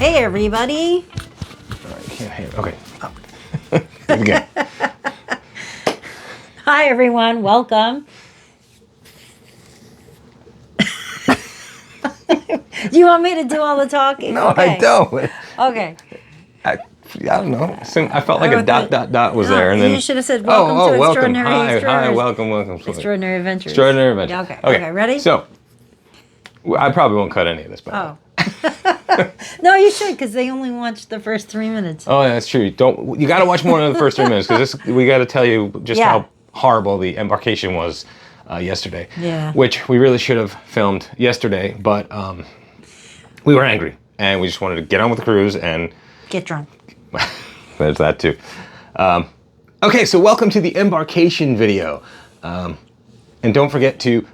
Hey, everybody. All right, can't hear. Okay. Oh. Again. Hi, everyone. Welcome. Do you want me to do all the talking? No, Okay. I don't. Okay. I don't know. I felt like a dot was there, and then you should have said, welcome to welcome. Extraordinary Hi, welcome. Extraordinary Adventures. Extraordinary Adventures. Okay, ready? So, I probably won't cut any of this, by the way. No, you should, because they only watched the first 3 minutes. Oh, yeah, that's true. You got to watch more than the first 3 minutes, because we got to tell you just how horrible the embarkation was yesterday. Yeah. Which we really should have filmed yesterday, but we were angry, and we just wanted to get on with the cruise and get drunk. There's that too. Okay, so welcome to the embarkation video, and don't forget to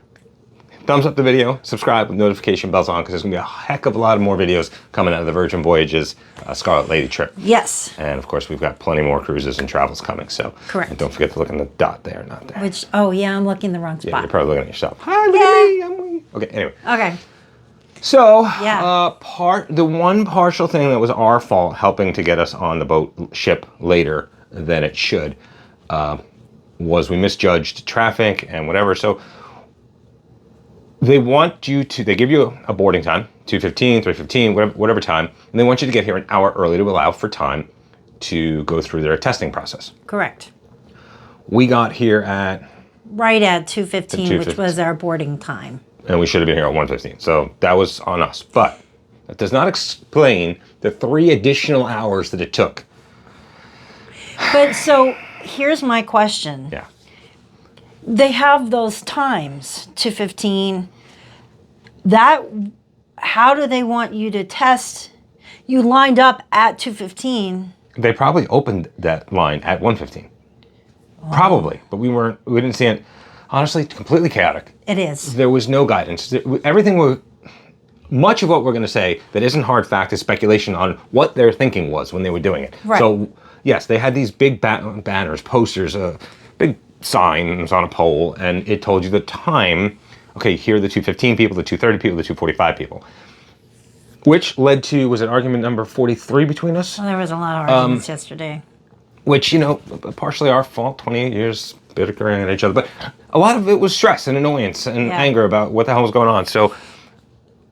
thumbs up the video, subscribe with notification bells on, because there's gonna be a heck of a lot of more videos coming out of the Virgin Voyages Scarlet Lady trip. Yes. And of course, we've got plenty more cruises and travels coming. So correct. And don't forget to look in the dot there, not there. Which? Oh yeah, I'm looking in the wrong spot. Yeah, you're probably looking at yourself. Hi, look at me. I'm okay. Anyway. Okay. So the one partial thing that was our fault, helping to get us on the ship later than it should, was we misjudged traffic and whatever. So they give you a boarding time, 2:15, 3:15, whatever time, and they want you to get here an hour early to allow for time to go through their testing process. Correct. We got here right at 2:15, which was our boarding time. And we should have been here at 1:15. So that was on us. But that does not explain the 3 additional hours that it took. But so here's my question. Yeah. They have those times, 2:15. How do they want you to test? You lined up at 2:15. They probably opened that line at 1:15. Oh. Probably, but we didn't see it. Honestly, completely chaotic. It is. There was no guidance. Much of what we're going to say that isn't hard fact is speculation on what their thinking was when they were doing it. Right. So, yes, they had these big banners, posters, big signs on a pole, and it told you the time. Okay, here are the 2:15 people, the 2:30 people, the 2:45 people. Which led to, was it argument number 43 between us? Well, there was a lot of arguments yesterday. Which, partially our fault, 28 years bickering at each other. But a lot of it was stress and annoyance and anger about what the hell was going on. So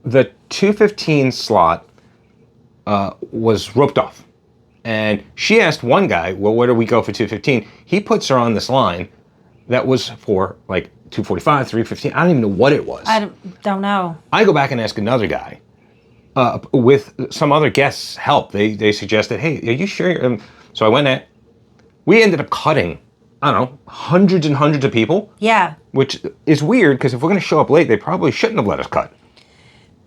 the 2:15 slot was roped off. And she asked one guy, well, where do we go for 2:15? He puts her on this line that was for like 2:45, 3:15. I don't even know what it was. I don't know. I go back and ask another guy with some other guests' help. They suggested, hey, are you sure? So I went at, we ended up cutting, I don't know, hundreds and hundreds of people. Yeah. Which is weird, because if we're going to show up late, they probably shouldn't have let us cut.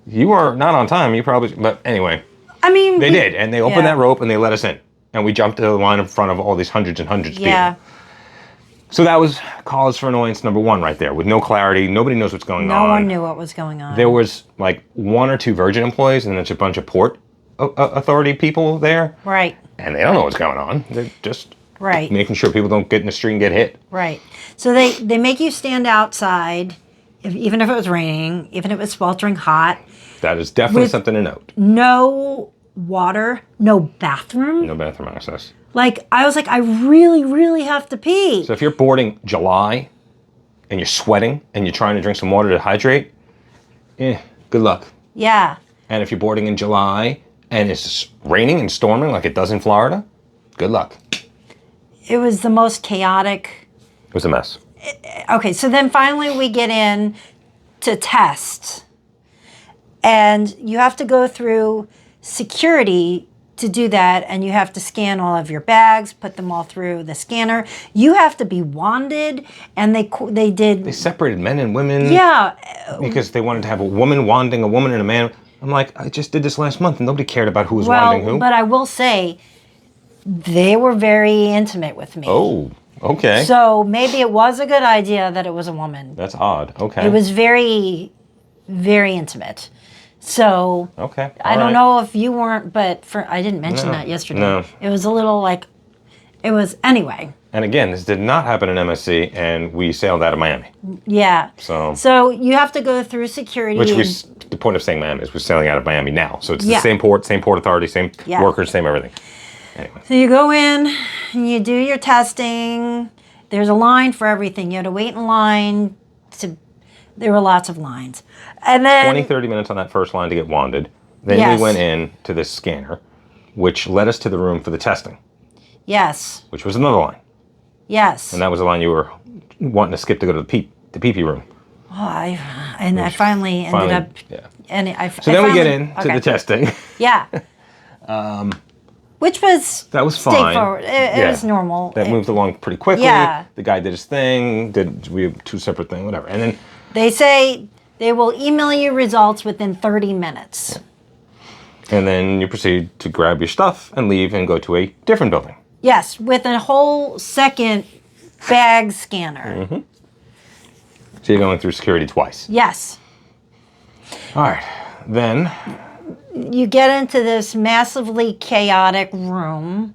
You are not on time. You probably, but anyway. I mean, they did, and they opened that rope and they let us in, and we jumped to the line in front of all these hundreds and hundreds of people. So that was cause for annoyance number 1 right there, with no clarity. Nobody knows what's going on. No one knew what was going on. There was like 1 or 2 Virgin employees, and then there's a bunch of port authority people there. Right. And they don't know what's going on. They're just making sure people don't get in the street and get hit. Right. So they make you stand outside, even if it was raining, even if it was sweltering hot. That is definitely something to note. No water, no bathroom. No bathroom access. Like, I was like, I really, really have to pee. So if you're boarding July and you're sweating and you're trying to drink some water to hydrate, good luck. Yeah. And if you're boarding in July and it's raining and storming like it does in Florida, good luck. It was the most chaotic. It was a mess. Okay, so then finally we get in to test. And you have to go through security to do that, and you have to scan all of your bags, put them all through the scanner. You have to be wanded, and they separated men and women. Yeah. Because they wanted to have a woman wanding a woman and a man. I'm like, I just did this last month, and nobody cared about who was wanding who. But I will say, they were very intimate with me. Oh, okay. So maybe it was a good idea that it was a woman. That's odd. Okay. It was very, very intimate. So okay. I don't know if you weren't, but I didn't mention that yesterday. No. It was a little like, it was, anyway. And again, this did not happen in MSC, and we sailed out of Miami. Yeah. So you have to go through security. The point of saying Miami is we're sailing out of Miami now. So it's the same port authority, same workers, same everything. Anyway. So you go in and you do your testing. There's a line for everything. You had to wait in line. There were lots of lines. And then 20, 30 minutes on that first line to get wanded. Then we went in to this scanner, which led us to the room for the testing. Yes. Which was another line. Yes. And that was the line you were wanting to skip to go to the pee-pee room. Oh, I finally ended up... Yeah. And then we get into the testing. Yeah. Which was... That was fine. Straightforward. It was normal. That moved along pretty quickly. Yeah. The guy did his thing. We have two separate things, whatever. And then... They say they will email you results within 30 minutes. And then you proceed to grab your stuff and leave and go to a different building. Yes, with a whole second bag scanner. Mm-hmm. So you're going through security twice. Yes. All right. Then... You get into this massively chaotic room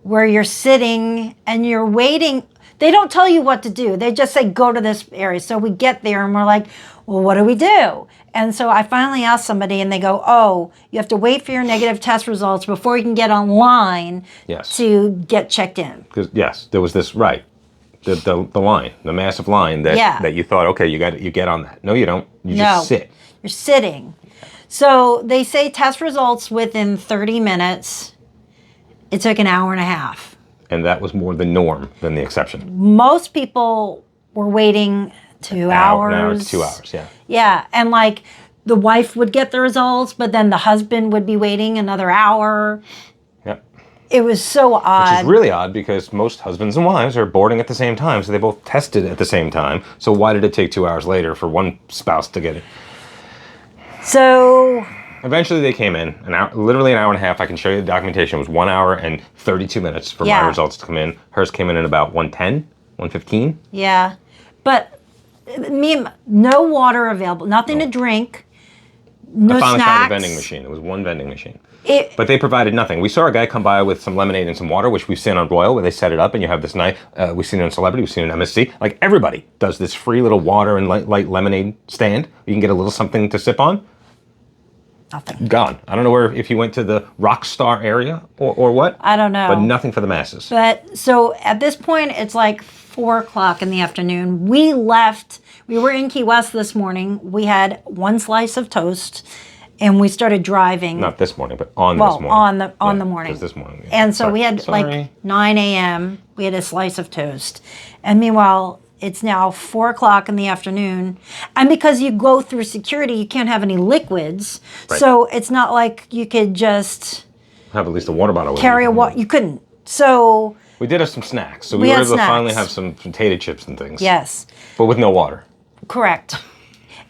where you're sitting and you're waiting. They don't tell you what to do. They just say, go to this area. So we get there and we're like, well, what do we do? And so I finally asked somebody and they go, oh, you have to wait for your negative test results before you can get online to get checked in. Because, there was this, the line, the massive line that you thought, okay, you get on that. No, you don't. You just sit. You're sitting. So they say test results within 30 minutes. It took an hour and a half. And that was more the norm than the exception. Most people were waiting 2 hours. An hour to 2 hours, yeah. Yeah, and like the wife would get the results, but then the husband would be waiting another hour. Yep. It was so odd. Which is really odd because most husbands and wives are boarding at the same time, so they both tested at the same time. So why did it take 2 hours later for one spouse to get it? So... Eventually they came in, literally an hour and a half. I can show you the documentation. It was 1 hour and 32 minutes for my results to come in. Hers came in at about 1:10, 1:15. Yeah, but no water available, nothing to drink, no snacks. I finally found a vending machine. It was one vending machine. But they provided nothing. We saw a guy come by with some lemonade and some water, which we've seen on Royal, where they set it up and you have this night. We've seen it on Celebrity, we've seen it on MSC. Like everybody does this free little water and light lemonade stand. You can get a little something to sip on. Nothing. Gone. I don't know if you went to the Rockstar area or what. I don't know. But nothing for the masses. But so at this point, it's like 4 o'clock in the afternoon. We left. We were in Key West this morning. We had one slice of toast, and we started driving. Not this morning, but this morning. On the morning. This morning. Yeah. And so we had like 9 a.m. We had a slice of toast, and meanwhile. It's now 4 o'clock in the afternoon. And because you go through security, you can't have any liquids. Right. So it's not like you could just... Have at least a water bottle with carry a water. You couldn't. So... We did have some snacks. So we were able to finally have some potato chips and things. Yes. But with no water. Correct.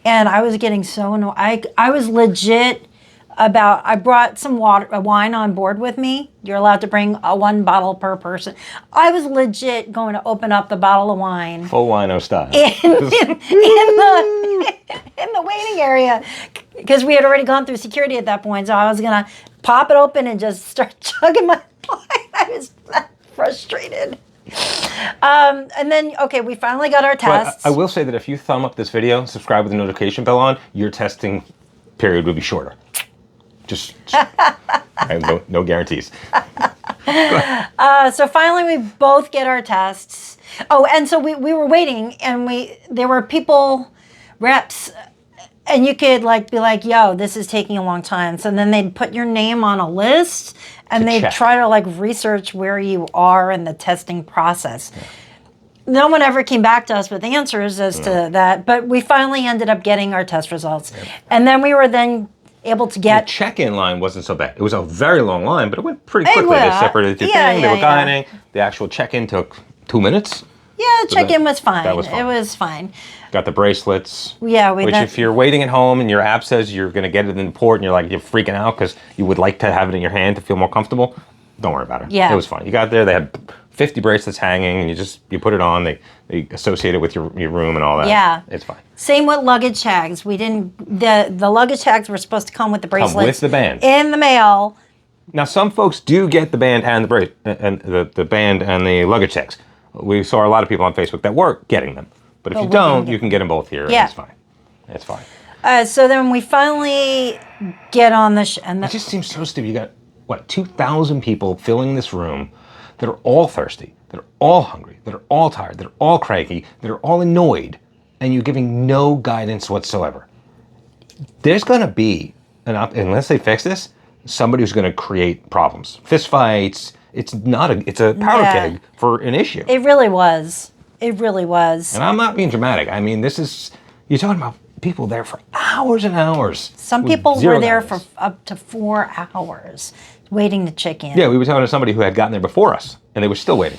And I was getting so annoyed. I was legit I brought some wine on board with me. You're allowed to bring one bottle per person. I was legit going to open up the bottle of wine. Full wino style. In the waiting area. Because we had already gone through security at that point. So I was going to pop it open and just start chugging my wine. I was frustrated. And then, we finally got our tests. But I will say that if you thumb up this video, subscribe with the notification bell on, your testing period would be shorter. Just I have no guarantees. So finally we both get our tests. Oh, and so we were waiting and there were reps, and you could be like, yo, this is taking a long time. So then they'd put your name on a list and they'd try to research where you are in the testing process. Yeah. No one ever came back to us with answers as to that, but we finally ended up getting our test results. Yep. And then we were able to get... The check-in line wasn't so bad. It was a very long line, but it went pretty quickly. They separated your thing, they were guiding. The actual check-in took 2 minutes. Yeah, check-in was fine. That was fine. It was fine. Got the bracelets. Yeah. Which if you're waiting at home and your app says you're going to get it in the port and you're freaking out because you would like to have it in your hand to feel more comfortable, don't worry about it. Yeah. It was fine. You got there, they had 50 bracelets hanging, and you put it on. They associate it with your room and all that. Yeah. It's fine. Same with luggage tags. We didn't... The luggage tags were supposed to come with the bracelets. Come with the band. In the mail. Now, some folks do get the band and the band and the luggage tags. we saw a lot of people on Facebook that were getting them. But if you don't, you can get them both here. Yeah. And it's fine. It's fine. So then we finally get on the it just seems so stupid. You got, what, 2,000 people filling this room that are all thirsty, that are all hungry, that are all tired, that are all cranky, that are all annoyed, and you're giving no guidance whatsoever. There's going to be, unless they fix this, somebody who's going to create problems. Fist fights. It's a powder keg for an issue. It really was. It really was. And I'm not being dramatic. I mean, you're talking about people there for hours and hours. Some people were there for up to 4 hours waiting to check in. Yeah, we were talking to somebody who had gotten there before us, and they were still waiting.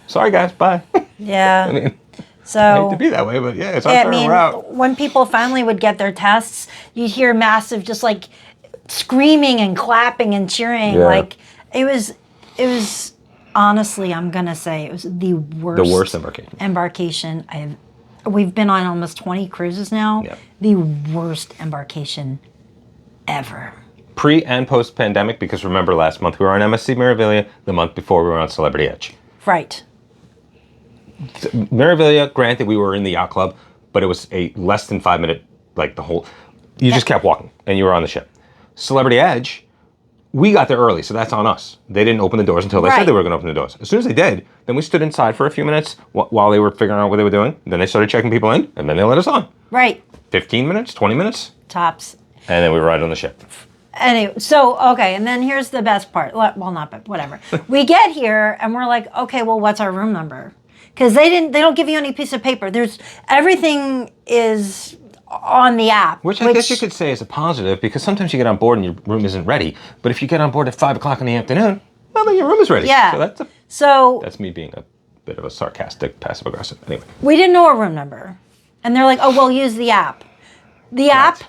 Sorry guys, bye. Yeah. I mean, so I hate to be that way, but yeah, it's our turn, we're out. When people finally would get their tests, you'd hear massive, just like screaming and clapping and cheering. Yeah. Like it was honestly, I'm gonna say it was the worst embarkation I have. We've been on almost 20 cruises now. Yep. The worst embarkation ever. Pre and post pandemic, because remember last month we were on MSC Meraviglia, the month before we were on Celebrity Edge. Right. Meraviglia, granted we were in the yacht club, but it was a less than 5 minute, you just kept walking and you were on the ship. Celebrity Edge, we got there early, so that's on us. They didn't open the doors until they said they were going to open the doors. As soon as they did, then we stood inside for a few minutes while they were figuring out what they were doing. Then they started checking people in, and then they let us on. Right. 15 minutes, 20 minutes. Tops. And then we were right on the ship. Anyway, and then here's the best part. Well, not, but whatever. We get here, and we're like, okay, well, what's our room number? Because they don't give you any piece of paper. Everything is on the app. Which I guess you could say is a positive, because sometimes you get on board and your room isn't ready. But if you get on board at 5 o'clock in the afternoon, well, then your room is ready. Yeah. So that's me being a bit of a sarcastic, passive aggressive. Anyway. We didn't know our room number. And they're like, oh, well, use the app. The app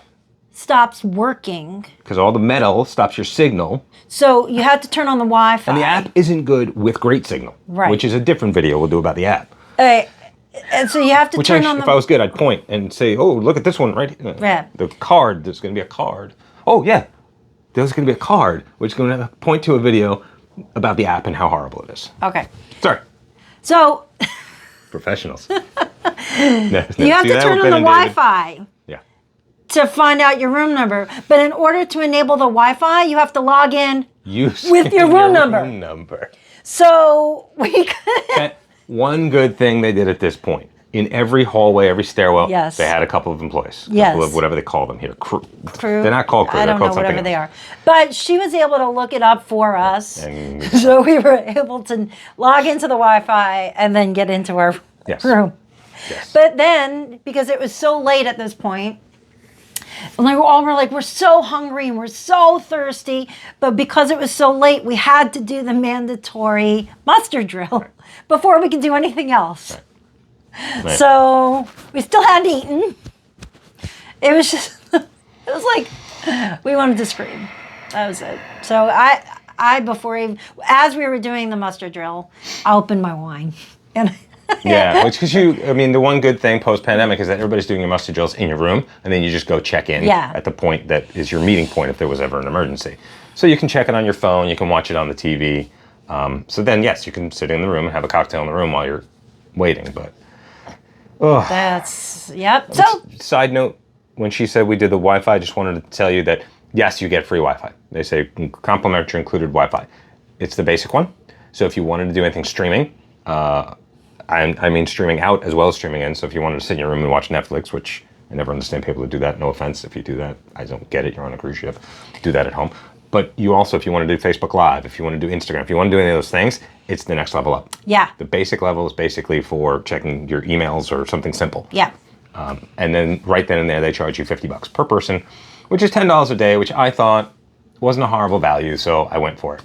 stops working. Because all the metal stops your signal. So you had to turn on the Wi-Fi. And the app isn't good with great signal. Right. Which is a different video we'll do about the app. And so you have to turn on if I was good, I'd point and say, oh, look at this one right here. Yeah. The card, there's going to be a card. Oh, yeah. There's going to be a card, which is going to point to a video about the app and how horrible it is. Okay. Sorry. So. Professionals. You have to turn on the Wi-Fi. Yeah. To find out your room number. But in order to enable the Wi-Fi, you have to log in with your room number. So we one good thing they did at this point. In every hallway, every stairwell, yes. They had a couple of employees. Yes. A couple of whatever they call them here. Crew. They're not called crew. I don't They're called know, whatever something they are. But she was able to look it up for us. So we were able to log into the Wi-Fi and then get into our room. Yes. But then, because it was so late at this point, and we're so hungry and we're so thirsty, but because it was so late, we had to do the mandatory muster drill before we could do anything else. Right. So we still hadn't eaten. It was just, it was like we wanted to scream. That was it. So as we were doing the muster drill, I opened my wine and. Yeah, the one good thing post-pandemic is that everybody's doing your muster drills in your room, and then you just go check in at the point that is your meeting point if there was ever an emergency. So you can check it on your phone, you can watch it on the TV. So then, yes, you can sit in the room and have a cocktail in the room while you're waiting, but... So... Side note, when she said we did the Wi-Fi, I just wanted to tell you that, yes, you get free Wi-Fi. They say complimentary included Wi-Fi. It's the basic one. So if you wanted to do anything streaming... I mean streaming out as well as streaming in. So if you wanted to sit in your room and watch Netflix, which I never understand people who do that. No offense if you do that. I don't get it. You're on a cruise ship. Do that at home. But you also, if you want to do Facebook Live, if you want to do Instagram, if you want to do any of those things, it's the next level up. Yeah. The basic level is basically for checking your emails or something simple. Yeah. And then right then and there, they charge you $50 per person, which is $10 a day, which I thought wasn't a horrible value. So I went for it.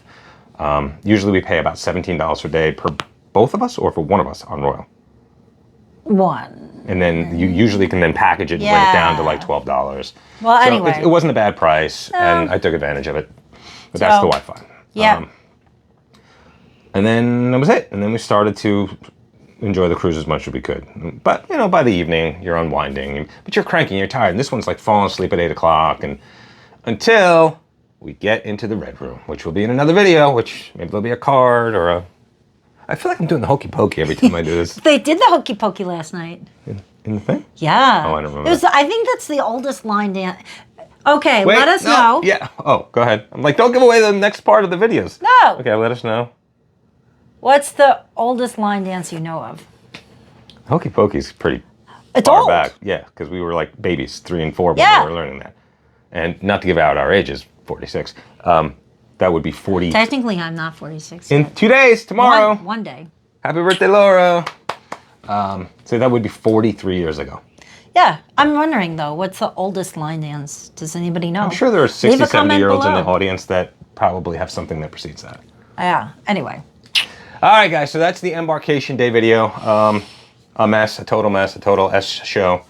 Usually we pay about $17 a day per both of us or for one of us on Royal? One. And then you usually can then package it and bring it down to like $12. Well, so anyway. It wasn't a bad price, and I took advantage of it. But that's the Wi-Fi. Yeah. And then that was it. And then we started to enjoy the cruise as much as we could. But, by the evening, you're unwinding. But you're cranky, you're tired. And this one's like falling asleep at 8 o'clock. And until we get into the Red Room, which will be in another video, which maybe there'll be a card or a... I feel like I'm doing the hokey pokey every time I do this. They did the hokey pokey last night. In the thing? Yeah. Oh, I don't remember. I think that's the oldest line dance. Okay, Wait, let us know. Yeah. Oh, go ahead. I'm like, don't give away the next part of the videos. No. Okay, let us know. What's the oldest line dance you know of? Hokey pokey's pretty It's far old. back. Yeah, because we were like babies, 3 and 4 when Yeah. we were learning that. And not to give out our ages, 46. That would be 40. Technically, I'm not 46 In yet. 2 days, tomorrow. One day. Happy birthday, Laura. So that would be 43 years ago. Yeah, I'm wondering though, what's the oldest line dance? Does anybody know? I'm sure there are 60, Leave a comment 70-year-olds in the below. audience that probably have something that precedes that. Yeah, anyway. All right, guys, so that's the Embarkation Day video. A mess, a total S show.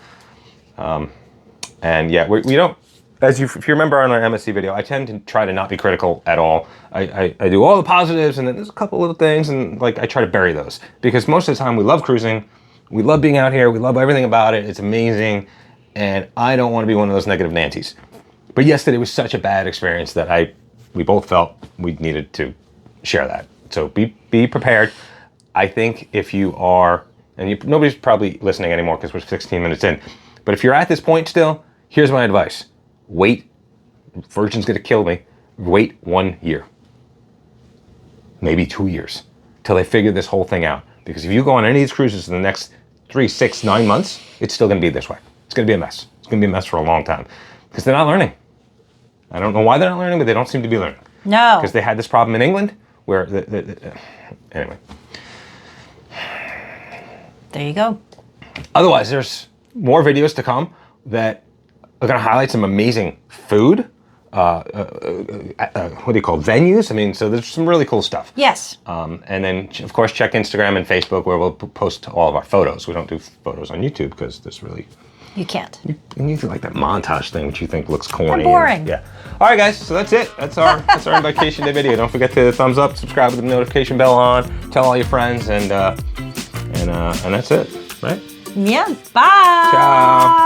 And yeah, we don't, if you remember on our MSC video, I tend to try to not be critical at all. I do all the positives, and then there's a couple little things, and like I try to bury those. Because most of the time we love cruising, we love being out here, we love everything about it, it's amazing, and I don't want to be one of those negative Nancies. But yesterday was such a bad experience that we both felt we needed to share that. So be prepared. I think if you are, and nobody's probably listening anymore because we're 16 minutes in, but if you're at this point still, here's my advice. Wait, Virgin's gonna kill me. Wait 1 year. Maybe 2 years till they figure this whole thing out. Because if you go on any of these cruises in the next 3, 6, 9 months, it's still gonna be this way. It's gonna be a mess. It's gonna be a mess for a long time. Because they're not learning. I don't know why they're not learning, but they don't seem to be learning. No. Because they had this problem in England where, anyway. There you go. Otherwise, there's more videos to come that are going to highlight some amazing food. What do you call it? Venues? I mean, so there's some really cool stuff. Yes. And then, of course, check Instagram and Facebook where we'll post all of our photos. We don't do photos on YouTube because there's really... You can't. You do like that montage thing, which you think looks corny. They're boring. Yeah. All right, guys. So that's it. That's our Embarkation Day video. Don't forget to thumbs up, subscribe with the notification bell on, tell all your friends, and that's it. Right? Yeah. Bye. Ciao.